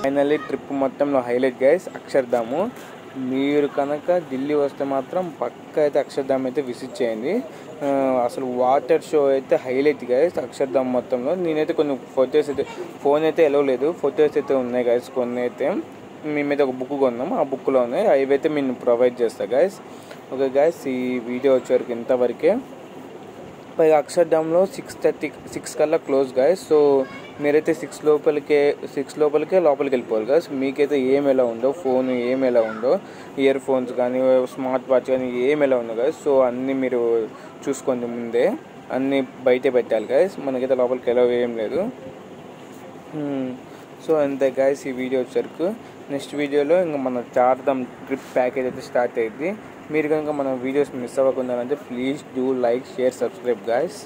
Finally trip మొత్తంలో highlight guys అక్షర్ధాము. మీరు కనుక ఢిల్లీ వస్తే మాత్రం పక్కా అయితే అక్షర్ధామ్ అయితే విజిట్ చేయండి. అసలు వాటర్ షో అయితే హైలైట్ గైస్ అక్షర్ధామ్ మొత్తంలో. నేనైతే కొన్ని ఫొటోస్ అయితే ఫోన్ అయితే ఎలా లేదు, ఫొటోస్ అయితే ఉన్నాయి గైస్. కొన్ని అయితే మేమైతే ఒక బుక్ కొన్నాము, ఆ బుక్లో ఉన్నాయి, అవి అయితే నేను ప్రొవైడ్ చేస్తాను గైస్. ఓకే గైస్, ఈ వీడియో వచ్చేవరకు ఇంతవరకే. పైగా అక్షర్ధామ్లో 6 కల్లా క్లోజ్ గైస్. సో మీరైతే 6 లోపలికే లోపలికి వెళ్ళిపోవాలి గైస్. మీకైతే ఏం ఎలా ఉందో, ఫోన్ ఏం ఎలా ఉందో, ఇయర్ ఫోన్స్ కానీ స్మార్ట్ వాచ్ కానీ ఏం ఎలా ఉందో గైస్. సో అన్నీ మీరు చూసుకోండి ముందే, అన్నీ బయటే పెట్టాలి గైస్. మనకైతే లోపలికి ఎలా ఏం లేదు. సో అంతే గైస్ ఈ వీడియో వచ్చేసరికి. నెక్స్ట్ వీడియోలో ఇంకా మన చార్ధామ్ ట్రిప్ ప్యాకేజ్ అయితే స్టార్ట్ అయ్యింది. మీరు కనుక మన వీడియోస్ మిస్ అవ్వకుండా అంటే please do like, share, subscribe guys.